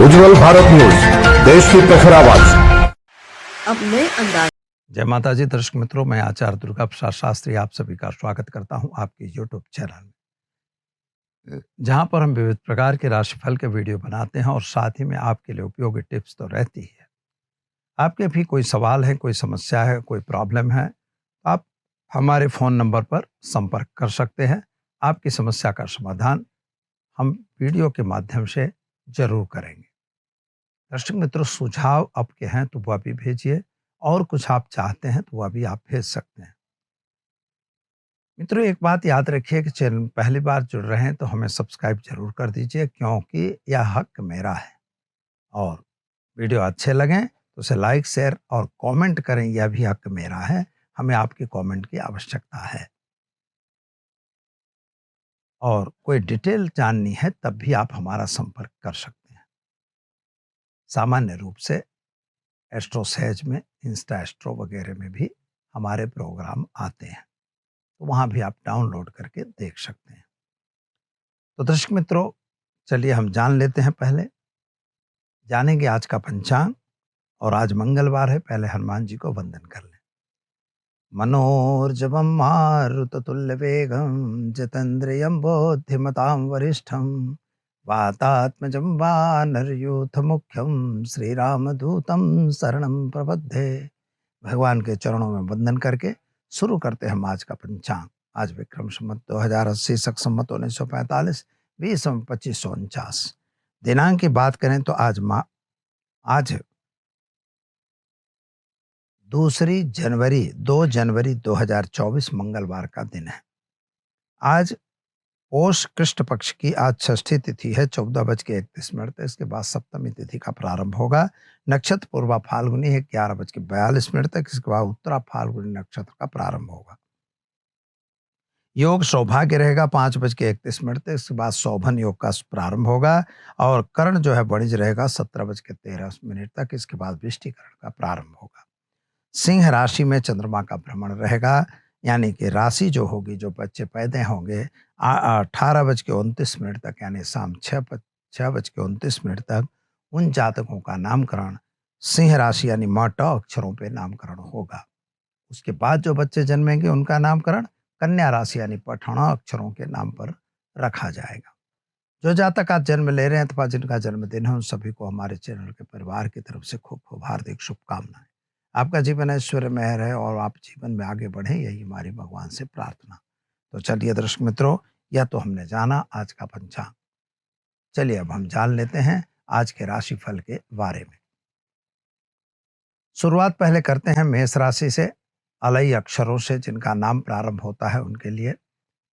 उज्जवल Bharat news, देश की प्रखर आवाज। अब नए अंदाज। जय माता जी। दर्शक मित्रों, मैं आचार्य दुर्गा प्रसाद शास्त्री आप सभी का स्वागत करता हूं आपके यूट्यूब चैनल में, जहां पर हम विविध प्रकार के राशिफल के वीडियो बनाते हैं और साथ ही में आपके लिए उपयोगी टिप्स तो रहती है। आपके भी कोई सवाल है, कोई समस्या है, कोई प्रॉब्लम है, आप हमारे फ़ोन नंबर पर संपर्क कर सकते हैं। आपकी समस्या का समाधान हम वीडियो के माध्यम से जरूर करेंगे। दर्शक मित्रों, सुझाव आपके हैं तो वह भी भेजिए, और कुछ आप चाहते हैं तो वह भी आप भेज सकते हैं। मित्रों, एक बात याद रखिए कि चैनल पहली बार जुड़ रहे हैं तो हमें सब्सक्राइब जरूर कर दीजिए, क्योंकि यह हक मेरा है। और वीडियो अच्छे लगें तो उसे लाइक, शेयर और कमेंट करें, यह भी हक मेरा है। हमें आपके कमेंट की आवश्यकता है। और कोई डिटेल जाननी है तब भी आप हमारा संपर्क कर सकते हैं। सामान्य रूप से एस्ट्रो सहज में, इंस्टा एस्ट्रो वगैरह में भी हमारे प्रोग्राम आते हैं, तो वहाँ भी आप डाउनलोड करके देख सकते हैं। तो दर्शक मित्रों, चलिए हम जान लेते हैं। पहले जानेंगे आज का पंचांग, और आज मंगलवार है। पहले हनुमान जी को वंदन कर लें। मनोर्जवम मारुततुल्य वेगम जितेन्द्रियं बुद्धिमतां वरिष्ठम वातात्मजं वानरयूथ मुख्यम श्रीरामदूतं शरणं प्रपद्ये। भगवान के चरणों में वंदन करके शुरू करते हैं हम आज का पंचांग। आज विक्रम संवत 2080, शक संवत 1945, 20/25/49। दिनांक की बात करें तो आज 2 जनवरी 2024 मंगलवार का दिन है। आज पोष कृष्ण पक्ष की आज षष्ठी तिथि है, 14:31। इसके बाद सप्तमी तिथि का प्रारंभ होगा। नक्षत्र पूर्वा फाल्गुनी है, 11:42 तक। इसके बाद उत्तरा फाल्गुनी नक्षत्र का प्रारंभ होगा। योग सौभाग्य रहेगा 5:31 तक। इसके बाद शोभन योग का प्रारंभ होगा। और कर्ण जो है वणिज रहेगा 17:13 तक। इसके बाद वृश्चिकरण का प्रारंभ होगा। सिंह राशि में चंद्रमा का भ्रमण रहेगा, यानी कि राशि जो होगी, जो बच्चे पैदा होंगे 18:29 तक, यानी शाम 6:29 तक, उन जातकों का नामकरण सिंह राशि यानी मट अक्षरों पे नामकरण होगा। उसके बाद जो बच्चे जन्मेंगे उनका नामकरण कन्या राशि यानी पठण अक्षरों के नाम पर रखा जाएगा। जो जातक आज जन्म ले रहे हैं अथवा जिनका जन्मदिन है, उन सभी को हमारे चैनल के परिवार की तरफ से खूब खूब हार्दिक शुभकामनाएं। आपका जीवन ऐश्वर्य में रहे और आप जीवन में आगे बढ़े, यही हमारी भगवान से प्रार्थना। तो चलिए दर्शक मित्रों, यह तो हमने जाना आज का पंचांग। चलिए अब हम जान लेते हैं आज के राशिफल के बारे में। शुरुआत पहले करते हैं मेष राशि से। अलई अक्षरों से जिनका नाम प्रारंभ होता है, उनके लिए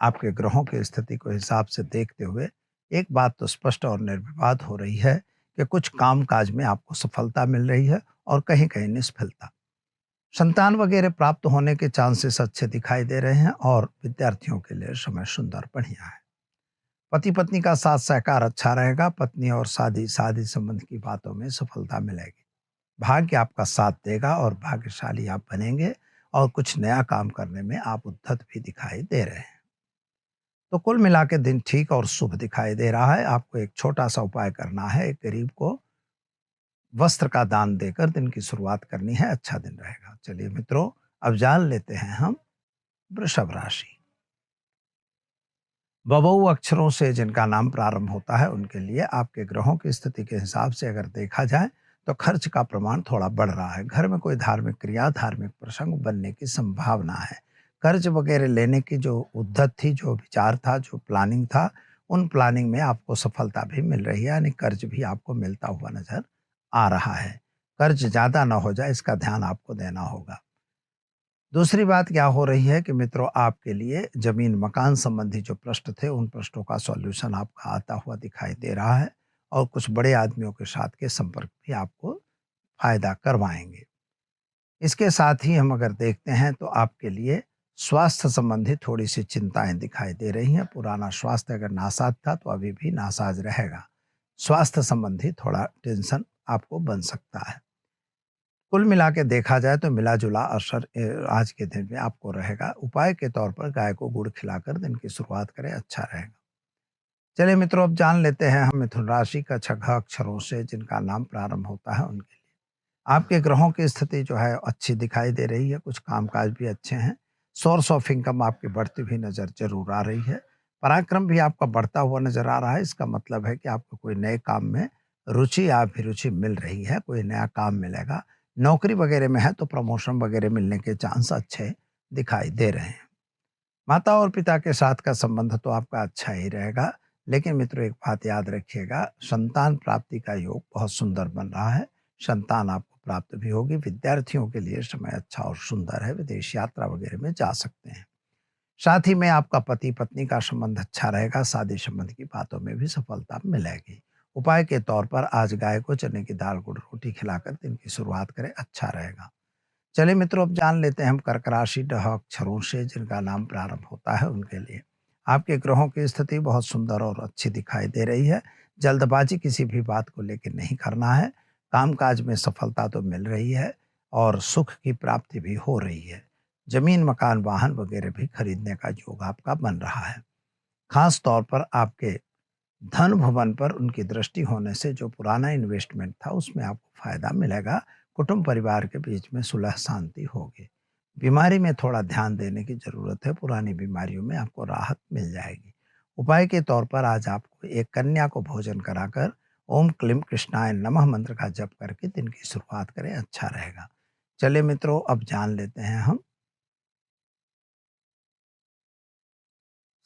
आपके ग्रहों की स्थिति को हिसाब से देखते हुए एक बात तो स्पष्ट और निर्विवाद हो रही है कि कुछ काम काज में आपको सफलता मिल रही है और कहीं कहीं निष्फलता। संतान वगैरह प्राप्त होने के चांसेस अच्छे दिखाई दे रहे हैं, और विद्यार्थियों के लिए समय सुंदर बढ़िया है। पति पत्नी का साथ सहकार अच्छा रहेगा। पत्नी और शादी संबंध की बातों में सफलता मिलेगी। भाग्य आपका साथ देगा और भाग्यशाली आप बनेंगे, और कुछ नया काम करने में आप उद्यत भी दिखाई दे रहे हैं। तो कुल मिला के दिन ठीक और शुभ दिखाई दे रहा है। आपको एक छोटा सा उपाय करना है। एक गरीब को वस्त्र का दान देकर दिन की शुरुआत करनी है। अच्छा दिन रहेगा। चलिए मित्रों, अब जान लेते हैं हम वृषभ राशि। बबऊ अक्षरों से जिनका नाम प्रारंभ होता है, उनके लिए आपके ग्रहों की स्थिति के हिसाब से अगर देखा जाए तो खर्च का प्रमाण थोड़ा बढ़ रहा है। घर में कोई धार्मिक क्रिया, धार्मिक प्रसंग बनने की संभावना है। कर्ज वगैरह लेने की जो उद्यत थी, जो विचार था, जो प्लानिंग था, उन प्लानिंग में आपको सफलता भी मिल रही है, यानी कर्ज भी आपको मिलता हुआ नजर आ रहा है। कर्ज ज्यादा ना हो जाए, इसका ध्यान आपको देना होगा। दूसरी बात क्या हो रही है कि मित्रों, आपके लिए जमीन मकान संबंधी जो प्रश्न थे, उन प्रश्नों का सॉल्यूशन आपका आता हुआ दिखाई दे रहा है, और कुछ बड़े आदमियों के साथ के संपर्क भी आपको फायदा करवाएंगे। इसके साथ ही हम अगर देखते हैं तो आपके लिए स्वास्थ्य संबंधी थोड़ी सी चिंताएं दिखाई दे रही हैं। पुराना स्वास्थ्य अगर नासाज था तो अभी भी नासाज रहेगा। स्वास्थ्य संबंधी थोड़ा टेंशन आपको बन सकता है। कुल मिला के देखा जाए तो मिला जुला असर आज के दिन में आपको रहेगा। उपाय के तौर पर गाय को गुड़ खिलाकर दिन की शुरुआत करें, अच्छा रहेगा। चलिए मित्रों, अब जान लेते हैं हम मिथुन राशि का 6 अक्षरों से जिनका नाम प्रारंभ होता है उनके लिए। आपके ग्रहों की स्थिति जो है अच्छी दिखाई दे रही है, कुछ कामकाज भी अच्छे हैं। सोर्स ऑफ इनकम आपकी बढ़ती हुई नज़र ज़रूर आ रही है। पराक्रम भी आपका बढ़ता हुआ नज़र आ रहा है, इसका मतलब है कि आपको कोई नए काम में रुचि या अभिरुचि मिल रही है, कोई नया काम मिलेगा। नौकरी वगैरह में है तो प्रमोशन वगैरह मिलने के चांस अच्छे दिखाई दे रहे हैं। माता और पिता के साथ का संबंध तो आपका अच्छा ही रहेगा, लेकिन मित्रों एक बात याद रखिएगा, संतान प्राप्ति का योग बहुत सुंदर बन रहा है। संतान आपको प्राप्त भी होगी। विद्यार्थियों के लिए समय अच्छा और सुंदर है, विदेश यात्रा वगैरह में जा सकते हैं। साथ ही में आपका पति पत्नी का संबंध अच्छा रहेगा, शादी संबंध की बातों में भी सफलता मिलेगी। उपाय के तौर पर आज गाय को चने की दाल गुड़ रोटी खिलाकर दिन की शुरुआत करें, अच्छा रहेगा। चलिए मित्रों, अब जान लेते हैं हम कर्क राशि अक्षरों से जिनका नाम प्रारंभ होता है उनके लिए। आपके ग्रहों की स्थिति बहुत सुंदर और अच्छी दिखाई दे रही है। जल्दबाजी किसी भी बात को लेकर नहीं करना है। कामकाज में सफलता तो मिल रही है और सुख की प्राप्ति भी हो रही है। जमीन मकान वाहन वगैरह भी खरीदने का योग आपका बन रहा है। खास तौर पर आपके धन भवन पर उनकी दृष्टि होने से जो पुराना इन्वेस्टमेंट था उसमें आपको फायदा मिलेगा। कुटुंब परिवार के बीच में सुलह शांति होगी। बीमारी में थोड़ा ध्यान देने की जरूरत है, पुरानी बीमारियों में आपको राहत मिल जाएगी। उपाय के तौर पर आज आपको एक कन्या को भोजन कराकर ओम क्लीम कृष्णाय नमः मंत्र का जप करके दिन की शुरुआत करें, अच्छा रहेगा। चलिए मित्रों, अब जान लेते हैं हम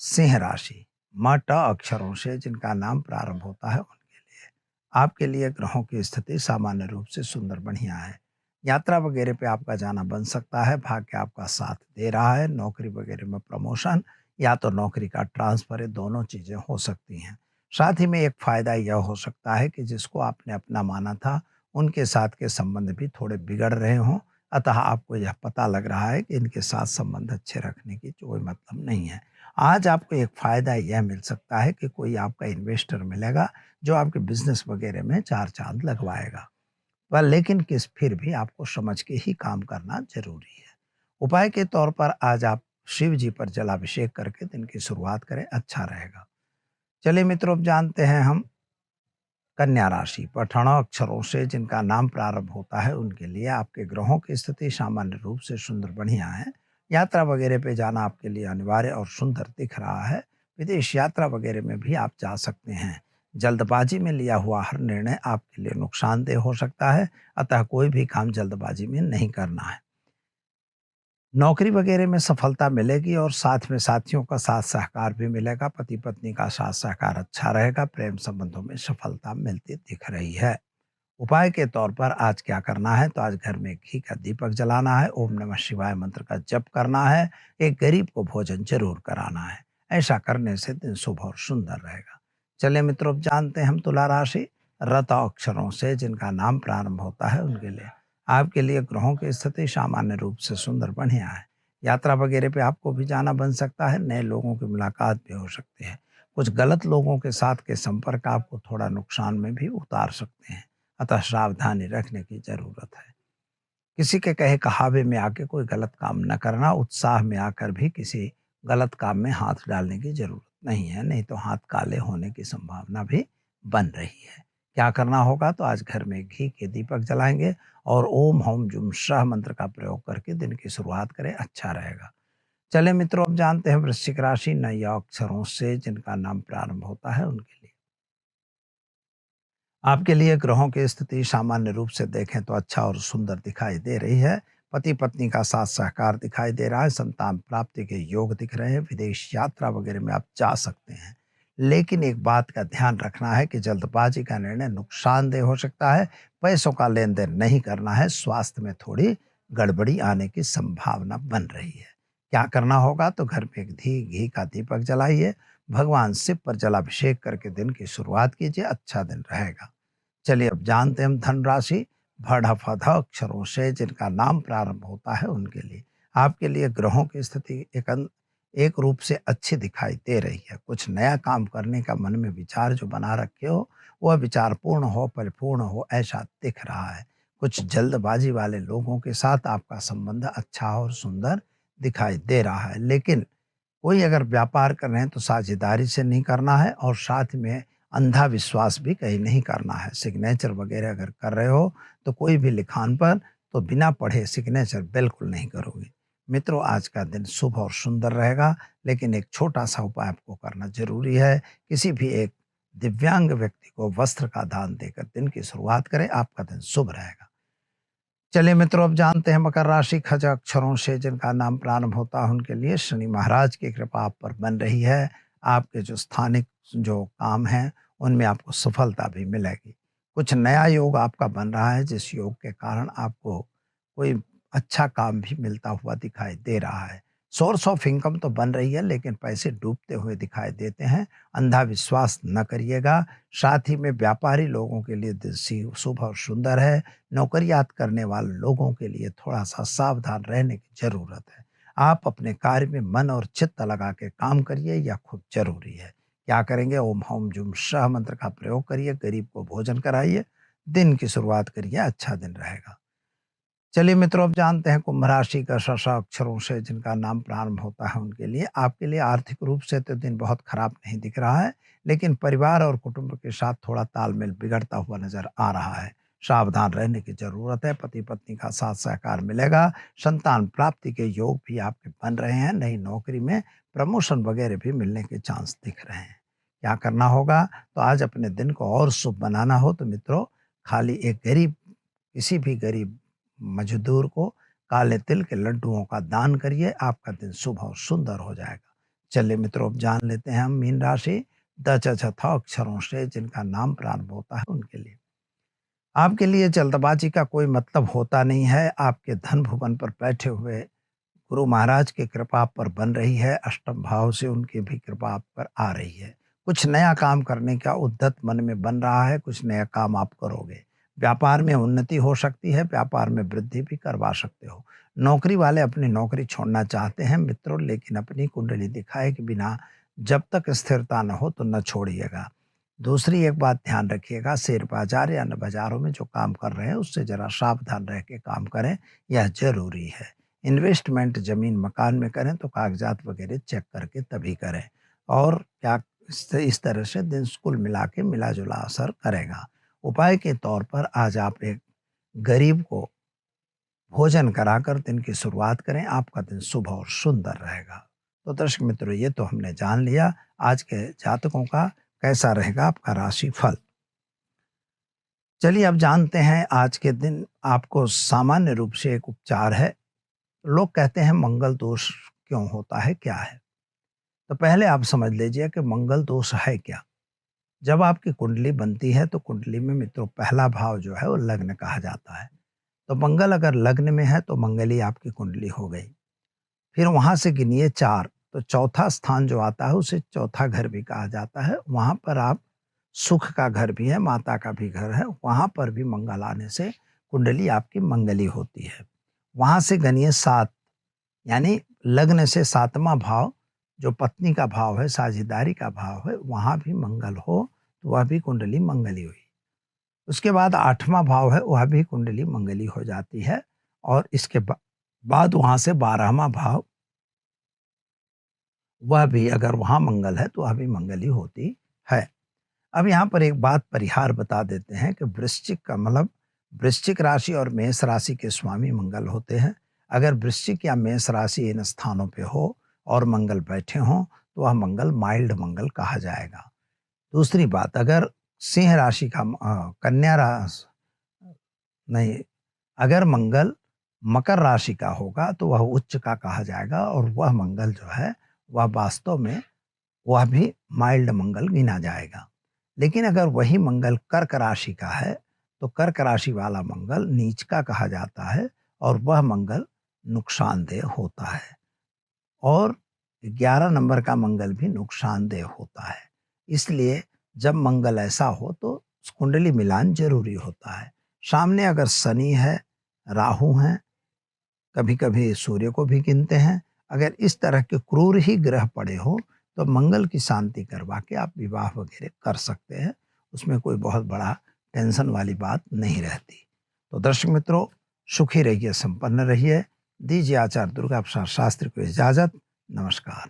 सिंह राशि। म ट अक्षरों से जिनका नाम प्रारंभ होता है उनके लिए। आपके लिए ग्रहों की स्थिति सामान्य रूप से सुंदर बढ़िया है। यात्रा वगैरह पे आपका जाना बन सकता है, भाग्य आपका साथ दे रहा है। नौकरी वगैरह में प्रमोशन या तो नौकरी का ट्रांसफर, ये दोनों चीज़ें हो सकती हैं। साथ ही में एक फ़ायदा यह हो सकता है कि जिसको आपने अपना माना था, उनके साथ के संबंध भी थोड़े बिगड़ रहे हों। अतः आपको यह पता लग रहा है कि इनके साथ संबंध अच्छे रखने की कोई मतलब नहीं है। आज आपको एक फ़ायदा यह मिल सकता है कि कोई आपका इन्वेस्टर मिलेगा जो आपके बिजनेस वगैरह में चार चांद लगवाएगा। पर लेकिन किस फिर भी आपको समझ के ही काम करना जरूरी है। उपाय के तौर पर आज आप शिव जी पर जलाभिषेक करके दिन की शुरुआत करें, अच्छा रहेगा। चलिए मित्रों, अब जानते हैं हम कन्या राशि। पठण अक्षरों से जिनका नाम प्रारंभ होता है उनके लिए आपके ग्रहों की स्थिति सामान्य रूप से सुंदर बढ़िया है। यात्रा वगैरह पे जाना आपके लिए अनिवार्य और सुंदर दिख रहा है। विदेश यात्रा वगैरह में भी आप जा सकते हैं। जल्दबाजी में लिया हुआ हर निर्णय आपके लिए नुकसानदेह हो सकता है, अतः कोई भी काम जल्दबाजी में नहीं करना है। नौकरी वगैरह में सफलता मिलेगी और साथ में साथियों का साथ सहकार भी मिलेगा। पति पत्नी का साथ सहकार अच्छा रहेगा। प्रेम संबंधों में सफलता मिलती दिख रही है। उपाय के तौर पर आज क्या करना है, तो आज घर में घी का दीपक जलाना है, ओम नमः शिवाय मंत्र का जप करना है, एक गरीब को भोजन जरूर कराना है। ऐसा करने से दिन शुभ और सुंदर रहेगा। चलिए मित्रों, अब जानते हैं हम तुला राशि। रत अक्षरों से जिनका नाम प्रारंभ होता है उनके लिए। आपके लिए ग्रहों की स्थिति सामान्य रूप से सुंदर बढ़िया है। यात्रा वगैरह पे आपको भी जाना बन सकता है। नए लोगों की मुलाकात भी हो सकती है। कुछ गलत लोगों के साथ के संपर्क आपको थोड़ा नुकसान में भी उतार सकते हैं, अतः सावधानी रखने की जरूरत है। किसी के कहे कहावे में आके कोई गलत काम न करना। उत्साह में आकर भी किसी गलत काम में हाथ डालने की जरूरत नहीं है, नहीं तो हाथ काले होने की संभावना भी बन रही है। क्या करना होगा, तो आज घर में घी के दीपक जलाएंगे और ओम हौम जुम शाह मंत्र का प्रयोग करके दिन की शुरुआत करें, अच्छा रहेगा। चले मित्रों, अब जानते हैं वृश्चिक राशि। नय अक्षरों से जिनका नाम प्रारंभ होता है उनके लिए। आपके लिए ग्रहों की स्थिति सामान्य रूप से देखें तो अच्छा और सुंदर दिखाई दे रही है। पति पत्नी का साथ सहकार दिखाई दे रहा है। संतान प्राप्ति के योग दिख रहे हैं। विदेश यात्रा वगैरह में आप जा सकते हैं, लेकिन एक बात का ध्यान रखना है कि जल्दबाजी का निर्णय नुकसानदेह हो सकता है। पैसों का लेन देन नहीं करना है। स्वास्थ्य में थोड़ी गड़बड़ी आने की संभावना बन रही है। क्या करना होगा, तो घर में एक घी का दीपक जलाइए, भगवान शिव पर जलाभिषेक करके दिन की शुरुआत कीजिए, अच्छा दिन रहेगा। चलिए अब जानते हैं हम धन राशि। भड़ फध अक्षरों से जिनका नाम प्रारंभ होता है उनके लिए। आपके लिए ग्रहों की स्थिति एक रूप से अच्छी दिखाई दे रही है। कुछ नया काम करने का मन में विचार जो बना रखे हो, वह विचार पूर्ण हो, परिपूर्ण हो, ऐसा दिख रहा है। कुछ जल्दबाजी वाले लोगों के साथ आपका संबंध अच्छा और सुंदर दिखाई दे रहा है, लेकिन कोई अगर व्यापार कर रहे हैं तो साझेदारी से नहीं करना है और साथ में अंधा विश्वास भी कहीं नहीं करना है। सिग्नेचर वगैरह अगर कर रहे हो तो कोई भी लिखान पर तो बिना पढ़े सिग्नेचर बिल्कुल नहीं करोगे। मित्रों, आज का दिन शुभ और सुंदर रहेगा, लेकिन एक छोटा सा उपाय आपको करना जरूरी है। किसी भी एक दिव्यांग व्यक्ति को वस्त्र का दान देकर दिन की शुरुआत करें, आपका दिन शुभ रहेगा। चलिए मित्रों, अब जानते हैं मकर राशि खज अक्षरों से जिनका नाम प्रारंभ होता है उनके लिए शनि महाराज की कृपा आप पर बन रही है। आपके जो स्थानिक जो काम हैं उनमें आपको सफलता भी मिलेगी। कुछ नया योग आपका बन रहा है, जिस योग के कारण आपको कोई अच्छा काम भी मिलता हुआ दिखाई दे रहा है। सोर्स ऑफ इनकम तो बन रही है, लेकिन पैसे डूबते हुए दिखाई देते हैं। अंधा विश्वास न करिएगा। साथ ही में व्यापारी लोगों के लिए दिन शुभ और सुंदर है। नौकरियात करने वाले लोगों के लिए थोड़ा सा सावधान रहने की जरूरत है। आप अपने कार्य में मन और चित्त लगा के काम करिए, यह खूब जरूरी है। क्या करेंगे? ओम हौम जुम शाह मंत्र का प्रयोग करिए, गरीब को भोजन कराइए, दिन की शुरुआत करिए, अच्छा दिन रहेगा। चलिए मित्रों, अब जानते हैं कुंभ राशि का शशा अक्षरों से जिनका नाम प्रारंभ होता है उनके लिए। आपके लिए आर्थिक रूप से तो दिन बहुत खराब नहीं दिख रहा है, लेकिन परिवार और कुटुंब के साथ थोड़ा तालमेल बिगड़ता हुआ नजर आ रहा है। सावधान रहने की जरूरत है। पति पत्नी का साथ सहकार मिलेगा। संतान प्राप्ति के योग भी आपके बन रहे हैं। नई नौकरी में प्रमोशन वगैरह भी मिलने के चांस दिख रहे हैं। क्या करना होगा? तो आज अपने दिन को और शुभ बनाना हो तो मित्रों, खाली एक गरीब, किसी भी गरीब मजदूर को काले तिल के लड्डुओं का दान करिए, आपका दिन शुभ और सुंदर हो जाएगा। चलिए मित्रों, अब जान लेते हैं हम मीन राशि द च छ थ अक्षरों से जिनका नाम प्रारंभ होता है उनके लिए। आपके लिए जल्दबाजी का कोई मतलब होता नहीं है। आपके धन भुवन पर बैठे हुए गुरु महाराज की कृपा आप पर बन रही है। अष्टम भाव से उनकी भी कृपा आप पर आ रही है। कुछ नया काम करने का उद्यत मन में बन रहा है। कुछ नया काम आप करोगे। व्यापार में उन्नति हो सकती है। व्यापार में वृद्धि भी करवा सकते हो। नौकरी वाले अपनी नौकरी छोड़ना चाहते हैं मित्रों, लेकिन अपनी कुंडली दिखाए कि बिना जब तक स्थिरता न हो तो न छोड़िएगा। दूसरी एक बात ध्यान रखिएगा, शेयर बाजार या अन्य बाजारों में जो काम कर रहे हैं उससे जरा सावधान रह के काम करें, यह जरूरी है। इन्वेस्टमेंट जमीन मकान में करें तो कागजात वगैरह चेक करके तभी करें। और क्या इस तरह से दिन कुल मिला के मिला जुला असर करेगा। उपाय के तौर पर आज आप एक गरीब को भोजन कराकर दिन की शुरुआत करें, आपका दिन शुभ और सुंदर रहेगा। तो दर्शक मित्रों, ये तो हमने जान लिया आज के जातकों का कैसा रहेगा आपका राशि फल। चलिए अब जानते हैं आज के दिन आपको सामान्य रूप से एक उपचार है। लोग कहते हैं मंगल दोष क्यों होता है, क्या है? तो पहले आप समझ लीजिए कि मंगल दोष है क्या। जब आपकी कुंडली बनती है तो कुंडली में मित्रों पहला भाव जो है वो लग्न कहा जाता है। तो मंगल अगर लग्न में है तो मंगल ही आपकी कुंडली हो गई। फिर वहां से गिनिए 4, तो चौथा स्थान जो आता है उसे चौथा घर भी कहा जाता है। वहां पर आप सुख का घर भी है, माता का भी घर है, वहां पर भी मंगल आने से कुंडली आपकी मंगली होती है। वहां से गनिए 7, यानी लग्न से 7वां भाव जो पत्नी का भाव है, साझेदारी का भाव है, वहां भी मंगल हो तो वह भी कुंडली मंगली हुई। उसके बाद 8वां भाव है, वह भी कुंडली मंगली हो जाती है। और इसके बाद वहां से 12वां भाव, वह भी अगर वहां मंगल है तो वह भी मंगली होती है। अब यहाँ पर एक बात परिहार बता देते हैं कि वृश्चिक का मतलब वृश्चिक राशि और मेष राशि के स्वामी मंगल होते हैं। अगर वृश्चिक या मेष राशि इन स्थानों पे हो और मंगल बैठे हों तो वह मंगल माइल्ड मंगल कहा जाएगा। दूसरी बात, अगर सिंह राशि का कन्या राशि नहीं, अगर मंगल मकर राशि का होगा तो वह उच्च का कहा जाएगा और वह मंगल जो है वह वास्तव में वह भी माइल्ड मंगल गिना जाएगा। लेकिन अगर वही मंगल कर्क राशि का है तो कर्क राशि वाला मंगल नीच का कहा जाता है और वह मंगल नुकसानदेह होता है। और 11 नंबर का मंगल भी नुकसानदेह होता है। इसलिए जब मंगल ऐसा हो तो कुंडली मिलान जरूरी होता है। सामने अगर शनि है, राहु हैं, कभी कभी सूर्य को भी गिनते हैं, अगर इस तरह के क्रूर ही ग्रह पड़े हो तो मंगल की शांति करवा के आप विवाह वगैरह कर सकते हैं। उसमें कोई बहुत बड़ा टेंशन वाली बात नहीं रहती। तो दर्शक मित्रों, सुखी रहिए, संपन्न रहिए। दीजिए आचार्य दुर्गा प्रसाद शास्त्री को इजाजत। नमस्कार।